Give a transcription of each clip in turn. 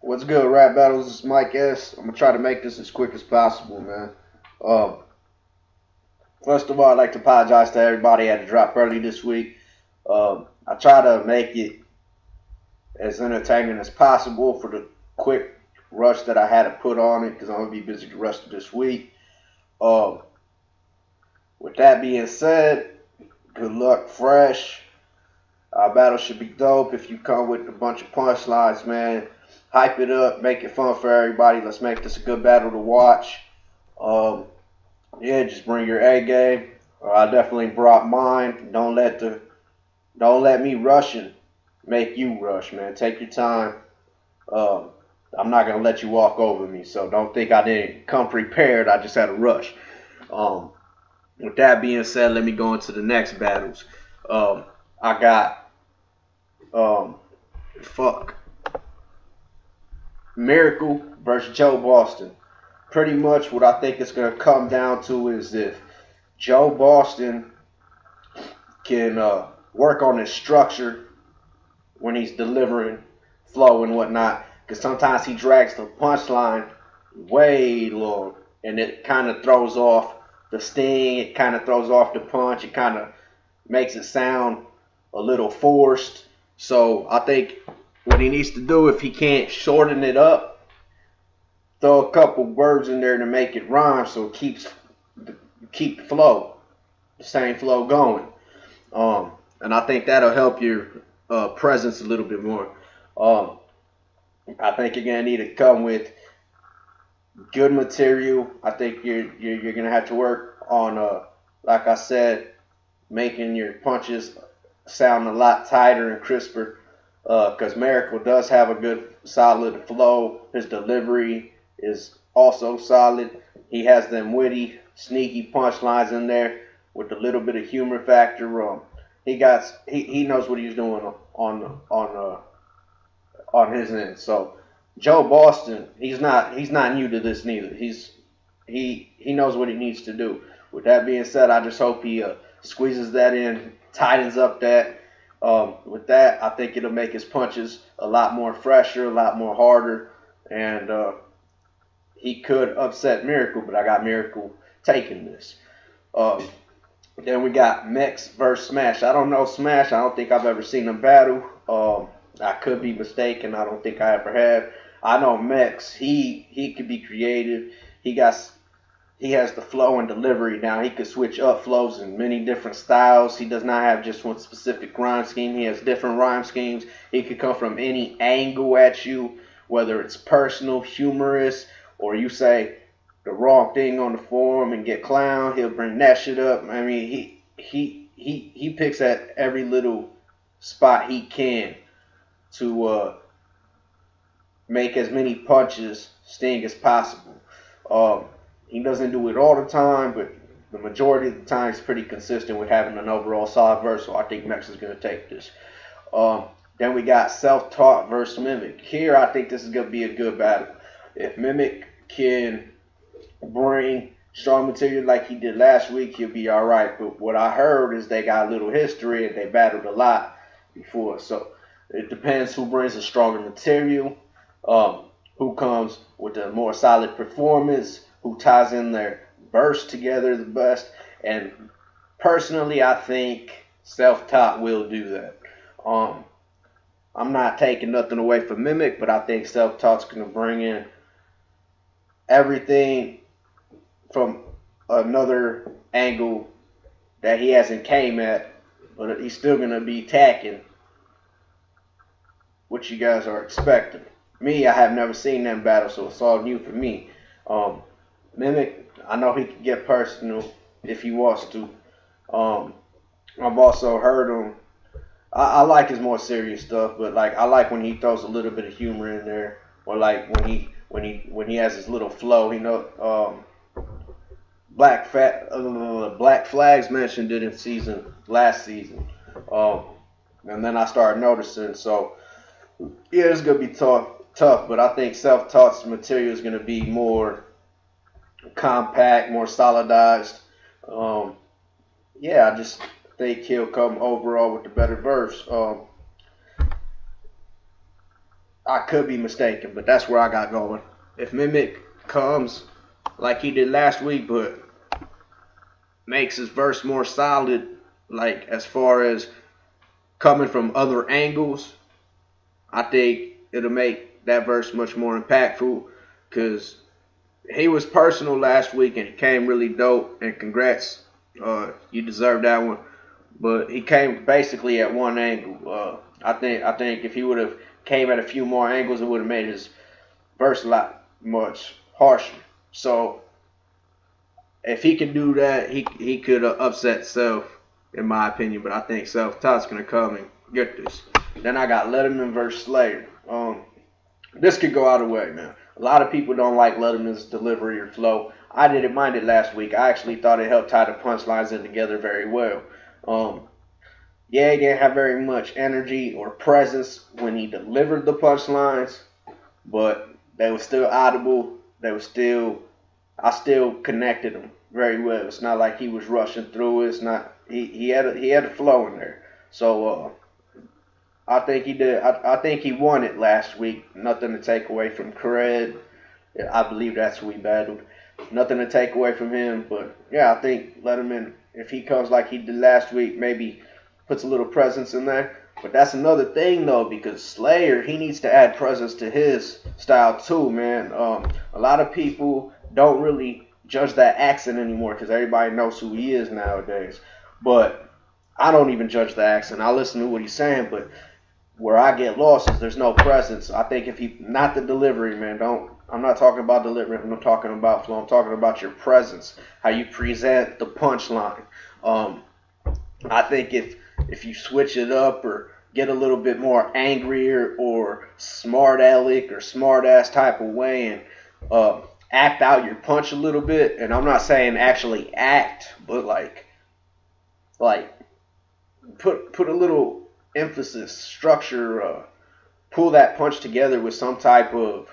What's good, Rap Battles? This is Mike S. I'm gonna try to make this as quick as possible, man. Um, First of all, I'd like to apologize to everybody. I had to drop early this week. I try to make it as entertaining as possible for the quick rush that I had to put on it because I'm gonna be busy the rest of this week. Um, with that being said, good luck, fresh. Our battle should be dope if you come with a bunch of punchlines, man. Hype it up, make it fun for everybody. Let's make this a good battle to watch. Um, yeah, just bring your A game. I definitely brought mine. Don't let me rushing make you rush, man. Take your time. Um, I'm not gonna let you walk over me, so don't think I didn't come prepared. I just had a rush. Um, with that being said, let me go into the next battles. I got um, fuck Miracle versus Joe Boston. Pretty much what I think it's gonna come down to is if Joe Boston can work on his structure when he's delivering flow and whatnot. Because sometimes he drags the punchline way long, and it kind of throws off the sting. It kind of throws off the punch. It kind of makes it sound a little forced. So I think what he needs to do, if he can't shorten it up, throw a couple words in there to make it rhyme, so it keep the flow, the same flow going. And I think that'll help your presence a little bit more. Um, I think you're gonna need to come with good material. I think you're gonna have to work on like I said, making your punches sound a lot tighter and crisper. Because Miracle does have a good solid flow. His delivery is also solid. He has them witty, sneaky punchlines in there with a little bit of humor factor. He knows what he's doing on his end. So Joe Boston, he's not new to this neither. He knows what he needs to do. With that being said, I just hope he squeezes that in, tightens up that. With that, I think it'll make his punches a lot more fresher, a lot more harder, and he could upset Miracle. But I got Miracle taking this. Um, then we got Mex versus Smash. I don't know Smash. I don't think I've ever seen them battle. I could be mistaken. I don't think I ever have. I know Mex. He could be creative. He has the flow and delivery now. He could switch up flows in many different styles. He does not have just one specific rhyme scheme. He has different rhyme schemes. He could come from any angle at you, whether it's personal, humorous, or you say the wrong thing on the forum and get clown. He'll bring that shit up. I mean, he picks at every little spot he can to make as many punches sting as possible. Um, he doesn't do it all the time, but the majority of the time he's pretty consistent with having an overall solid verse. So I think Mex is going to take this. Then we got Self-Taught versus Mimic. Here I think this is going to be a good battle. If Mimic can bring strong material like he did last week, he'll be all right. But what I heard is they got a little history and they battled a lot before. So it depends who brings the stronger material, who comes with a more solid performance, who ties in their verse together the best. And personally, I think Self-Taught will do that. I'm not taking nothing away from Mimic, but I think Self-Taught's going to bring in everything from another angle that he hasn't came at, but he's still going to be attacking what you guys are expecting. Me, I have never seen them battle, so it's all new for me. Mimic, I know he can get personal if he wants to. I've also heard him. I like his more serious stuff, but like I like when he throws a little bit of humor in there, or like when he has his little flow. Black Flags mentioned it in last season, and then I started noticing. So yeah, it's gonna be tough, but I think Self-Taught's material is gonna be more compact, more solidized. Yeah, I just think he'll come overall with the better verse. I could be mistaken, but that's where I got going. If Mimic comes like he did last week, but makes his verse more solid, like as far as coming from other angles, I think it'll make that verse much more impactful because he was personal last week and he came really dope. And congrats, you deserve that one. But he came basically at one angle. I think if he would have came at a few more angles, it would have made his verse a lot much harsher. So if he can do that, he could upset Self, in my opinion. But I think Self Todd's gonna come and get this. Then I got Letterman versus Slayer. This could go either way, man. A lot of people don't like Letterman's delivery or flow. I didn't mind it last week. I actually thought it helped tie the punchlines in together very well. Yeah, he didn't have very much energy or presence when he delivered the punchlines, but they were still audible. They were still, I still connected them very well. It's not like he was rushing through it. It's not he had a flow in there. So I think he did. I think he won it last week. Nothing to take away from Cred. I believe that's who he battled. Nothing to take away from him, but yeah, I think Letterman, if he comes like he did last week, maybe puts a little presence in there. But that's another thing though, because Slayer, he needs to add presence to his style too, man. A lot of people don't really judge that accent anymore because everybody knows who he is nowadays. But I don't even judge the accent. I listen to what he's saying, but where I get lost is there's no presence. I think if he, not the delivery, man. Don't. I'm not talking about delivery. I'm not talking about flow. I'm talking about your presence, how you present the punchline. I think if you switch it up or get a little bit more angrier or smart aleck or smart ass type of way and act out your punch a little bit. And I'm not saying actually act, but like put a little emphasis, structure, pull that punch together with some type of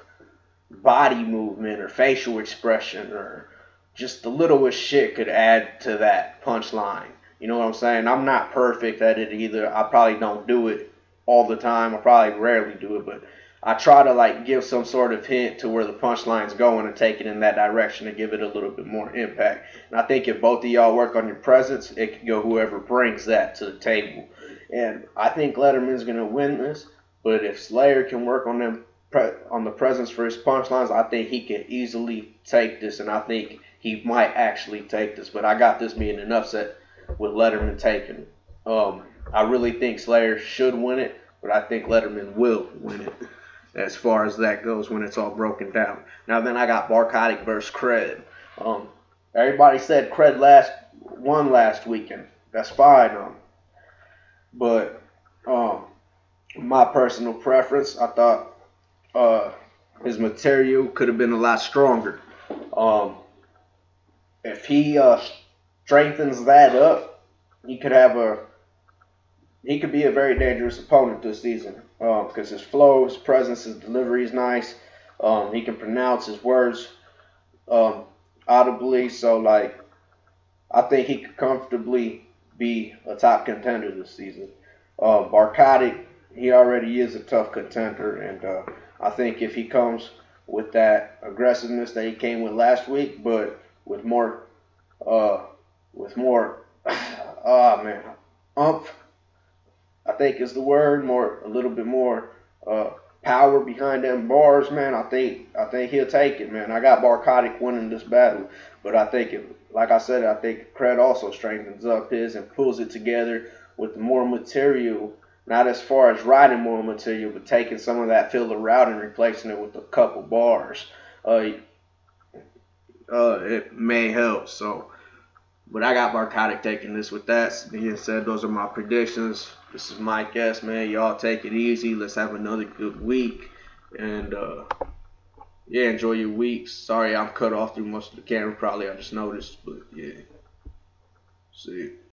body movement or facial expression or just the littlest shit could add to that punchline. You know what I'm saying? I'm not perfect at it either. I probably don't do it all the time. I probably rarely do it, but I try to like give some sort of hint to where the punchline's going and take it in that direction to give it a little bit more impact. And I think if both of y'all work on your presence, it can go whoever brings that to the table. And I think Letterman's gonna win this, but if Slayer can work on them on the presence for his punchlines, I think he can easily take this, and I think he might actually take this. But I got this being an upset with Letterman taking it. I really think Slayer should win it, but I think Letterman will win it as far as that goes when it's all broken down. Now then I got Barcotic versus Cred. Everybody said Cred won last weekend. That's fine. But my personal preference, I thought his material could have been a lot stronger. If he strengthens that up, he could be a very dangerous opponent this season because his flow, his presence, his delivery is nice. He can pronounce his words audibly, so like I think he could comfortably be a top contender this season. Barcotic, he already is a tough contender, and I think if he comes with that aggressiveness that he came with last week, but with more, man, umph, I think is the word, a little bit more power behind them bars, man. I think he'll take it, man. I got Barcotic winning this battle, but I think like I said, I think Cred also strengthens up his and pulls it together with more material. Not as far as writing more material, but taking some of that filler out and replacing it with a couple bars. It may help. So, but I got Barcotic taking this with that. Being said, those are my predictions. This is my guess, man. Y'all take it easy. Let's have another good week. And, yeah, enjoy your weeks. Sorry I'm cut off through most of the camera. Probably I just noticed. But, yeah. See you.